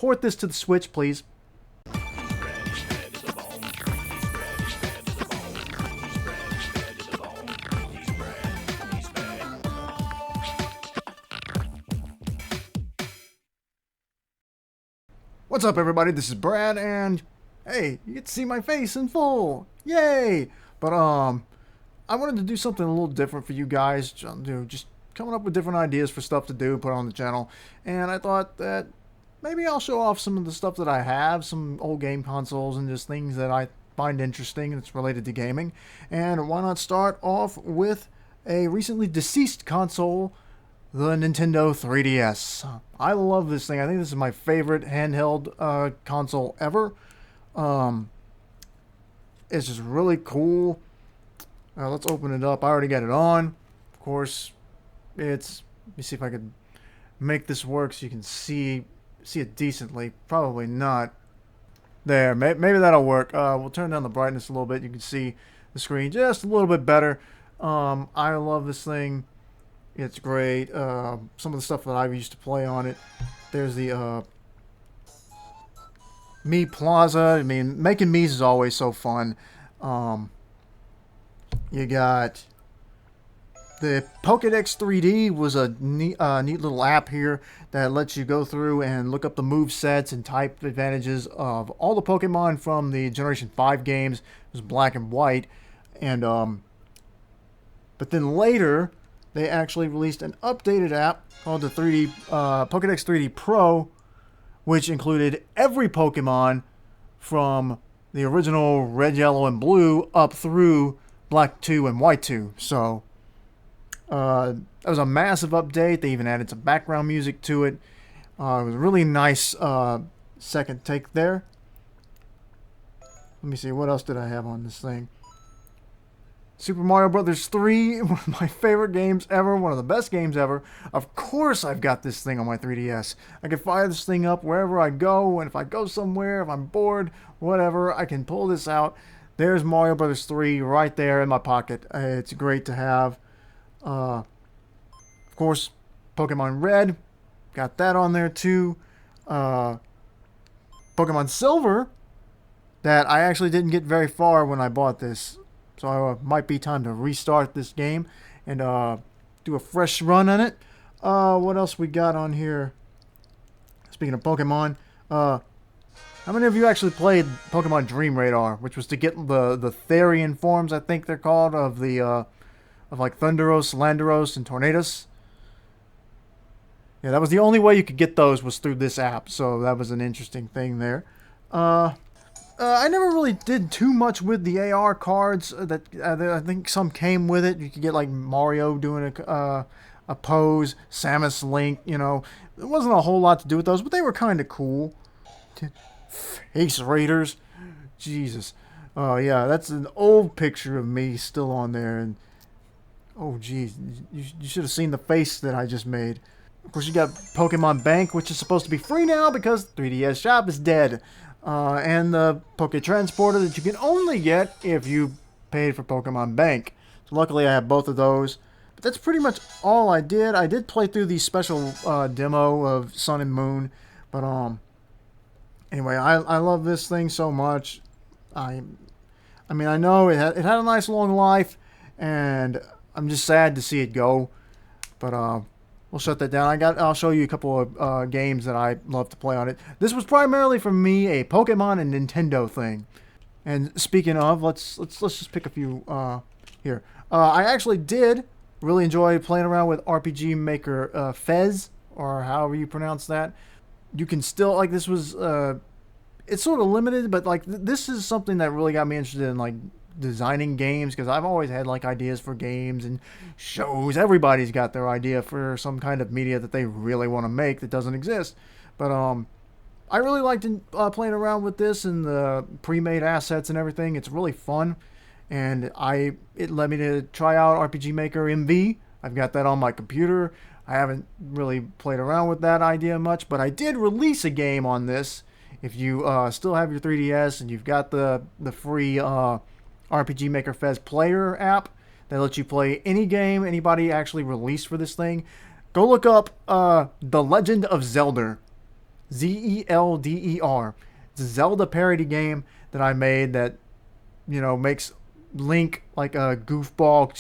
port this to the Switch, please. What's up, everybody? This is Brad, and hey, you get to see my face in full. Yay! But I wanted to do something a little different for you guys. Just coming up with different ideas for stuff to do, put on the channel. And I thought that maybe I'll show off some of the stuff that I have, some old game consoles, and just things that I find interesting that's related to gaming. And why not start off with a recently deceased console, the Nintendo 3DS. I love this thing. I think this is my favorite handheld console ever. It's just really cool. Let's open it up. I already got it on. Of course, let me see if I could make this work so you can see it decently. Probably not. There, maybe that'll work. We'll turn down the brightness a little bit. You can see the screen just a little bit better. I love this thing. It's great. Some of the stuff that I used to play on it. There's the Mii Plaza. I mean, making Mii's is always so fun. You got the Pokédex 3D was a neat little app here that lets you go through and look up the move sets and type advantages of all the Pokemon from the Generation 5 games. It was black and white, and but then later they actually released an updated app called the Pokédex 3D Pro, which included every Pokemon from the original Red, Yellow, and Blue up through Black 2 and White 2. So that was a massive update. They even added some background music to it. It was a really nice second take there. Let me see, what else did I have on this thing? Super Mario Bros. 3, one of my favorite games ever, one of the best games ever. Of course I've got this thing on my 3DS. I can fire this thing up wherever I go, and if I go somewhere, if I'm bored, whatever, I can pull this out. There's Mario Bros. 3 right there in my pocket. It's great to have. Of course, Pokemon Red, got that on there too. Pokemon Silver, that I actually didn't get very far when I bought this. So it might be time to restart this game and do a fresh run on it. What else we got on here? Speaking of Pokemon, how many of you actually played Pokemon Dream Radar, which was to get the Therian forms, I think they're called, of like Thunderos, Landorus, and Tornadus? Yeah, that was the only way you could get those was through this app, so that was an interesting thing there. I never really did too much with the AR cards. That I think some came with it. You could get like Mario doing a pose, Samus, Link. You know, there wasn't a whole lot to do with those, but they were kind of cool. Face Raiders, Jesus. Oh yeah, that's an old picture of me still on there, and oh geez, you should have seen the face that I just made. Of course, you got Pokemon Bank, which is supposed to be free now because 3DS Shop is dead. And the Poke Transporter that you can only get if you paid for Pokemon Bank. So luckily I have both of those. But that's pretty much all I did. I did play through the special demo of Sun and Moon. But anyway, I love this thing so much. I mean, I know it had a nice long life, and I'm just sad to see it go. But we'll shut that down. I'll show you a couple of games that I love to play on it. This was primarily for me a Pokemon and Nintendo thing. And speaking of, let's just pick a few here. I actually did really enjoy playing around with RPG Maker Fez, or however you pronounce that. You can still, like, this was it's sort of limited, but like this is something that really got me interested in like designing games, because I've always had like ideas for games and shows. Everybody's got their idea for some kind of media that they really want to make that doesn't exist. But I really liked playing around with this and the pre-made assets and everything. It's really fun, and it led me to try out RPG Maker MV. I've got that on my computer. I haven't really played around with that idea much, but I did release a game on this. If you still have your 3DS and you've got the free RPG Maker Fez player app that lets you play any game anybody actually released for this thing, go look up The Legend of Zelda. Zelder. It's a Zelda parody game that I made that, makes Link like a goofball a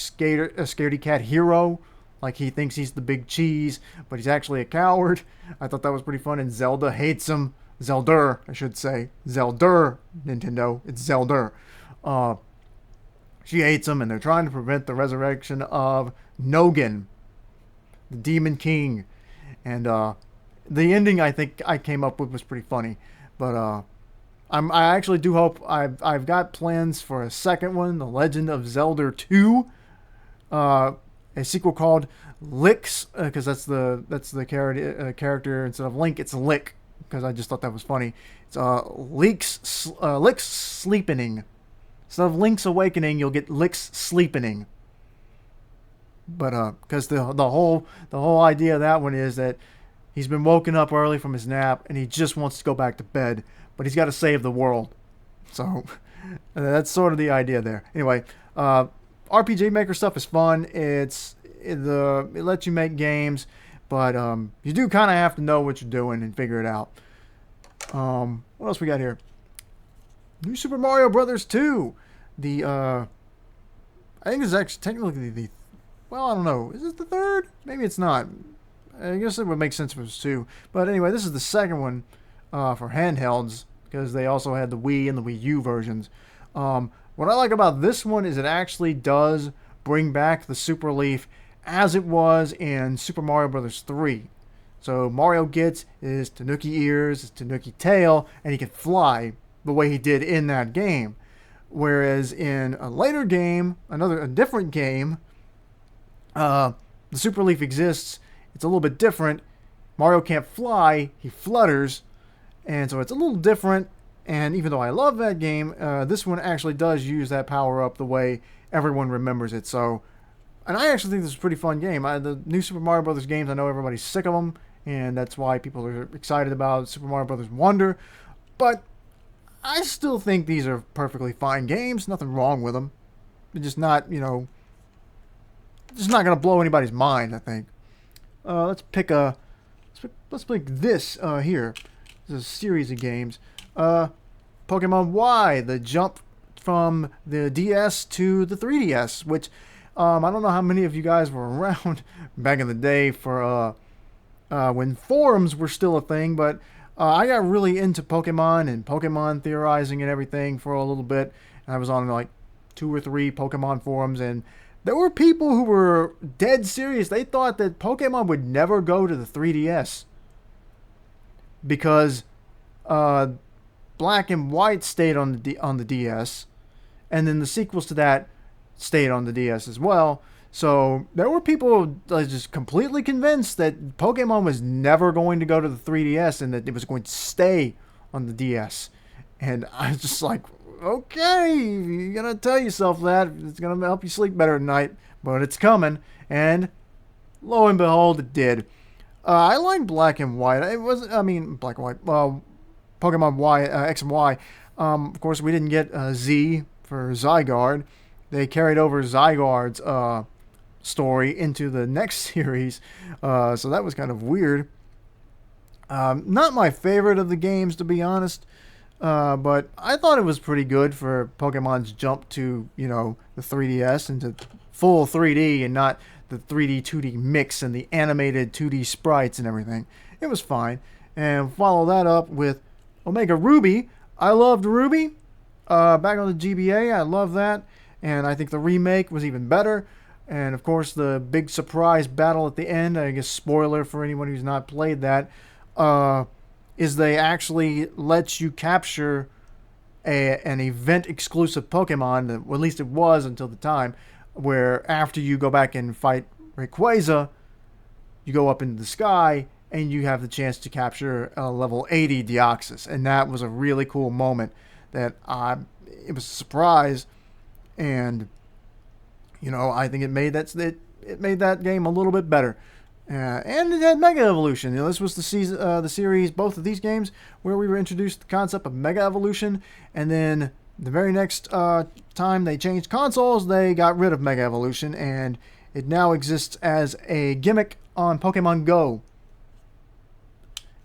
scaredy cat hero. Like he thinks he's the big cheese, but he's actually a coward. I thought that was pretty fun, and Zelda hates him. Zelder, I should say. Zelder, Nintendo. It's Zelder. She hates him, and they're trying to prevent the resurrection of Nogan, the Demon King. And the ending I think I came up with was pretty funny. But I actually do hope I've got plans for a second one, The Legend of Zelda 2. A sequel called Licks, because that's the character instead of Link, it's Lick, because I just thought that was funny. It's Lick's Sleepening. Instead of Link's Awakening, you'll get Lick's Sleepening. But because the whole idea of that one is that he's been woken up early from his nap and he just wants to go back to bed, but he's got to save the world. So that's sort of the idea there. Anyway, RPG Maker stuff is fun. It lets you make games, but you do kind of have to know what you're doing and figure it out. What else we got here? New Super Mario Brothers 2. I think it's actually technically well, I don't know. Is it the third? Maybe it's not. I guess it would make sense if it was 2. But anyway, this is the second one for handhelds, because they also had the Wii and the Wii U versions. What I like about this one is it actually does bring back the Super Leaf as it was in Super Mario Bros. 3. So Mario gets his Tanuki ears, his Tanuki tail, and he can fly the way he did in that game. Whereas in a later game, a different game, the Super Leaf exists. It's a little bit different. Mario can't fly, he flutters, and so it's a little different. And even though I love that game, this one actually does use that power up the way everyone remembers it. So, and I actually think this is a pretty fun game. The new Super Mario Brothers games, I know everybody's sick of them, and that's why people are excited about Super Mario Brothers Wonder. But I still think these are perfectly fine games. Nothing wrong with them. They're just not, just not going to blow anybody's mind, I think. Let's pick this here. This is a series of games. Pokemon Y, the jump from the DS to the 3DS, which I don't know how many of you guys were around back in the day for when forums were still a thing, but I got really into Pokemon and Pokemon theorizing and everything for a little bit. And I was on like 2 or 3 Pokemon forums, and there were people who were dead serious. They thought that Pokemon would never go to the 3DS because Black and White stayed on the DS, and then the sequels to that stayed on the DS as well. So there were people just completely convinced that Pokemon was never going to go to the 3DS and that it was going to stay on the DS. And I was just like, okay, you're going to tell yourself that. It's going to help you sleep better at night, but it's coming. And lo and behold, it did. I like Black and White. Black and White. Pokemon Y, X and Y. Of course, we didn't get Z for Zygarde. They carried over Zygarde's story into the next series, so that was kind of weird. Not my favorite of the games, to be honest, but I thought it was pretty good for Pokemon's jump to, the 3DS and to full 3D and not the 3D 2D mix and the animated 2D sprites and everything. It was fine. And follow that up with Omega Ruby. I loved Ruby back on the GBA. I love that, and I think the remake was even better. And of course, the big surprise battle at the end, I guess spoiler for anyone who's not played that, is they actually let you capture an event exclusive Pokemon, that, well, at least it was until the time, where after you go back and fight Rayquaza, you go up into the sky and you have the chance to capture a level 80 Deoxys. And that was a really cool moment that it was a surprise, and I think it made that game a little bit better, and it had Mega Evolution. This was the series, both of these games, where we were introduced to the concept of Mega Evolution, and then the very next time they changed consoles, they got rid of Mega Evolution, and it now exists as a gimmick on Pokemon Go.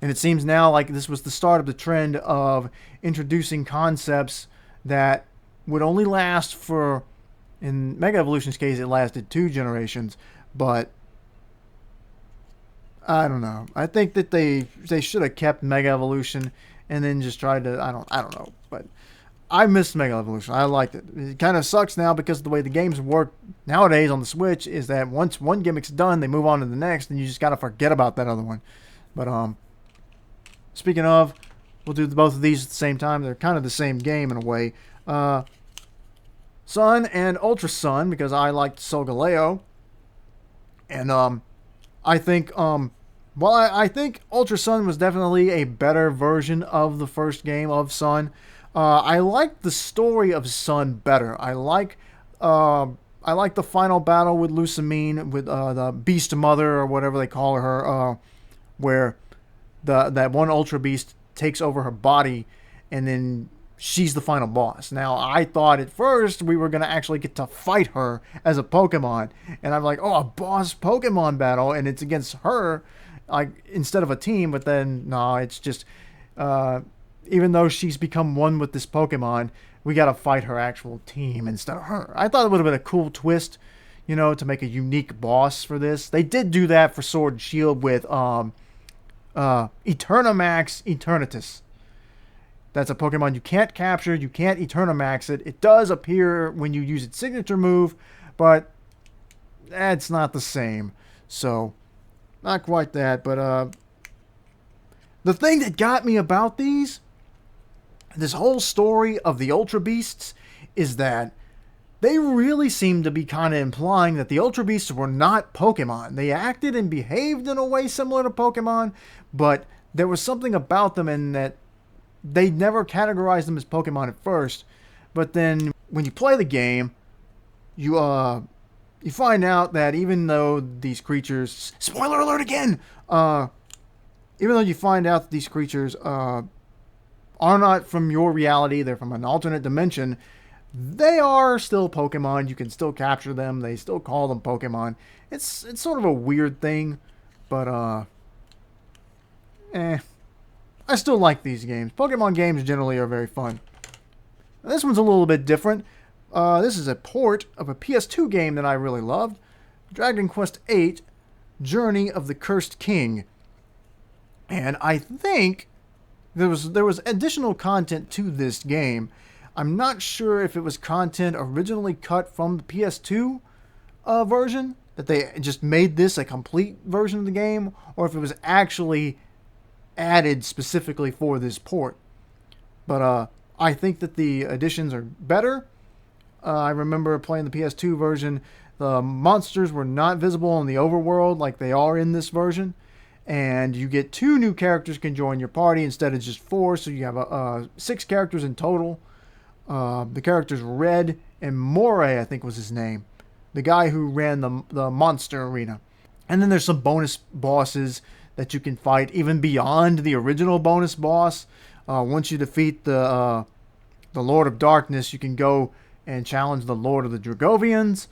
And it seems now like this was the start of the trend of introducing concepts that would only last for, in Mega Evolution's case, it lasted 2 generations, but I don't know. I think that they should have kept Mega Evolution and then just tried to I don't know, but I missed Mega Evolution. I liked it. It kind of sucks now because the way the games work nowadays on the Switch is that once one gimmick's done, they move on to the next, and you just gotta forget about that other one. But speaking of, we'll do both of these at the same time. They're kind of the same game in a way. Sun and Ultra Sun, because I liked Solgaleo. And I think I think Ultra Sun was definitely a better version of the first game of Sun. I like the story of Sun better. I like the final battle with Lusamine, with the Beast Mother or whatever they call her, where that one Ultra Beast takes over her body, and then she's the final boss. Now, I thought at first we were going to actually get to fight her as a Pokemon. And I'm like, oh, a boss Pokemon battle, and it's against her like instead of a team. But then, no, it's just, even though she's become one with this Pokemon, we got to fight her actual team instead of her. I thought it would have been a cool twist, to make a unique boss for this. They did do that for Sword and Shield with Eternamax Eternatus. That's a Pokemon you can't capture. You can't Eternamax it. It does appear when you use its signature move, but it's not the same. So, not quite that. But the thing that got me about this whole story of the Ultra Beasts, is that they really seem to be kind of implying that the Ultra Beasts were not Pokemon. They acted and behaved in a way similar to Pokemon, but there was something about them in that they never categorized them as Pokemon at first, but then when you play the game, you find out that even though these creatures, spoiler alert again, even though you find out that these creatures are not from your reality, they're from an alternate dimension, they are still Pokemon. You can still capture them. They still call them Pokemon. It's sort of a weird thing, but I still like these games. Pokemon games generally are very fun. Now, this one's a little bit different. This is a port of a PS2 game that I really loved. Dragon Quest VIII, Journey of the Cursed King. And I think there was additional content to this game. I'm not sure if it was content originally cut from the PS2 version, that they just made this a complete version of the game, or if it was actually added specifically for this port. But I think that the additions are better. I remember playing the PS2 version. The monsters were not visible in the overworld like they are in this version. And you get 2 new characters can join your party instead of just 4. So you have 6 characters in total. The characters Red and Moray, I think was his name. The guy who ran the monster arena. And then there's some bonus bosses that you can fight even beyond the original bonus boss. Once you defeat the Lord of Darkness, you can go and challenge the Lord of the Dragovians.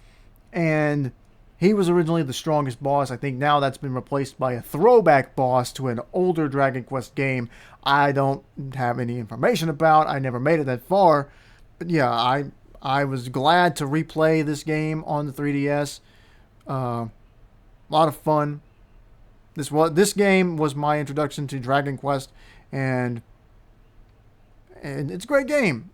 And he was originally the strongest boss. I think now that's been replaced by a throwback boss to an older Dragon Quest game I don't have any information about. I never made it that far. But yeah, I was glad to replay this game on the 3DS. A lot of fun. This game was my introduction to Dragon Quest, and it's a great game,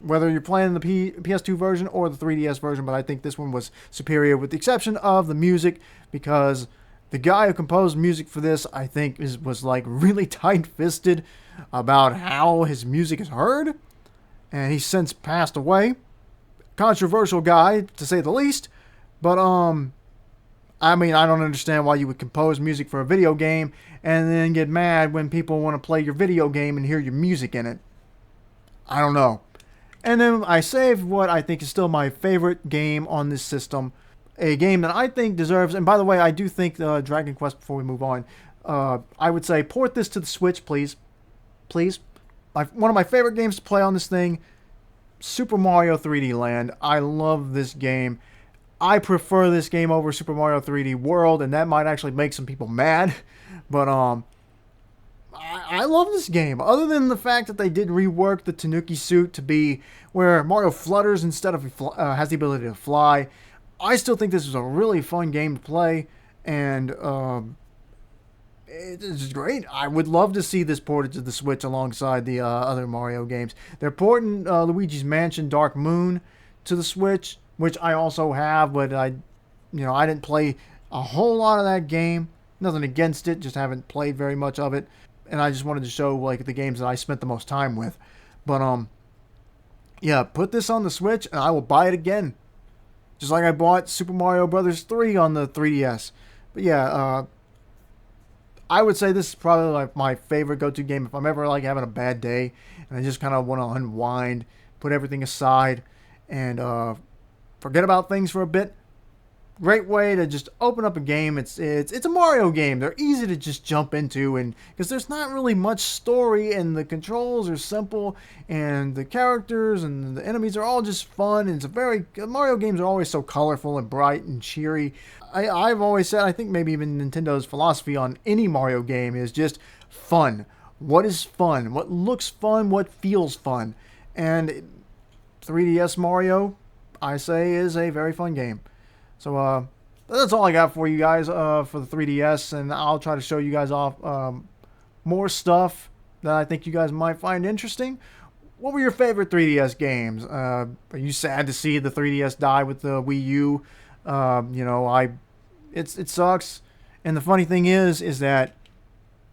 whether you're playing the PS2 version or the 3DS version. But I think this one was superior, with the exception of the music, because the guy who composed music for this, I think, was like really tight-fisted about how his music is heard, and he's since passed away. Controversial guy, to say the least, but I mean, I don't understand why you would compose music for a video game and then get mad when people want to play your video game and hear your music in it. I don't know. And then I saved what I think is still my favorite game on this system. A game that I think deserves, and by the way, I do think Dragon Quest, before we move on, I would say port this to the Switch, please. Please. One of my favorite games to play on this thing, Super Mario 3D Land. I love this game. I prefer this game over Super Mario 3D World, and that might actually make some people mad. But I love this game. Other than the fact that they did rework the Tanuki suit to be where Mario flutters instead of has the ability to fly, I still think this is a really fun game to play, and it's great. I would love to see this ported to the Switch alongside the other Mario games. They're porting Luigi's Mansion Dark Moon to the Switch, which I also have, but I didn't play a whole lot of that game. Nothing against it, just haven't played very much of it, and I just wanted to show like the games that I spent the most time with. But yeah, put this on the Switch, and I will buy it again, just like I bought Super Mario Brothers 3 on the 3DS. But yeah, I would say this is probably like my favorite go-to game if I'm ever like having a bad day and I just kind of want to unwind, put everything aside, and forget about things for a bit. Great way to just open up a game. It's a Mario game. They're easy to just jump into, and because there's not really much story, and the controls are simple, and the characters and the enemies are all just fun. And Mario games are always so colorful and bright and cheery. I've always said, I think maybe even Nintendo's philosophy on any Mario game is just fun. What is fun? What looks fun? What feels fun? And 3DS Mario, I say, is a very fun game. So that's all I got for you guys for the 3DS, and I'll try to show you guys off more stuff that I think you guys might find interesting. What were your favorite 3DS games? Are you sad to see the 3DS die with the Wii U? It sucks. And the funny thing is that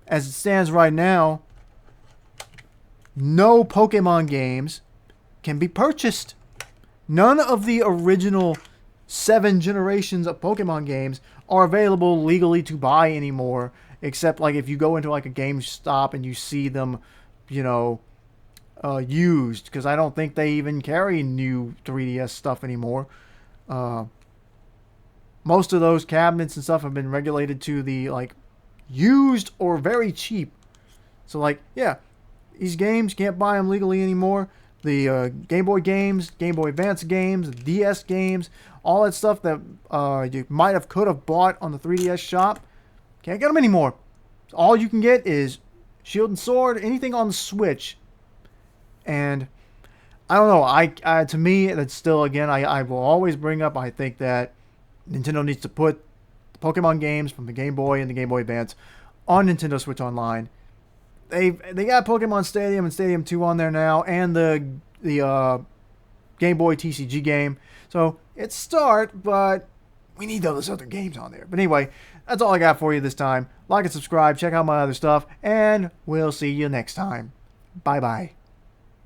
as it stands right now, no Pokemon games can be purchased. None of the original 7 generations of Pokemon games are available legally to buy anymore, except like if you go into like a GameStop and you see them, used, because I don't think they even carry new 3DS stuff anymore. Most of those cabinets and stuff have been regulated to the like used or very cheap. So like, yeah, these games can't buy them legally anymore. The Game Boy games, Game Boy Advance games, DS games, all that stuff that you could have bought on the 3DS shop, can't get them anymore. All you can get is Shield and Sword, anything on the Switch. And I don't know. To me, that's still, again, I will always bring up, I think that Nintendo needs to put the Pokemon games from the Game Boy and the Game Boy Advance on Nintendo Switch Online. They got Pokemon Stadium and Stadium 2 on there now, and the Game Boy TCG game. So it's a start, but we need those other games on there. But anyway, that's all I got for you this time. Like and subscribe, check out my other stuff, and we'll see you next time. Bye-bye.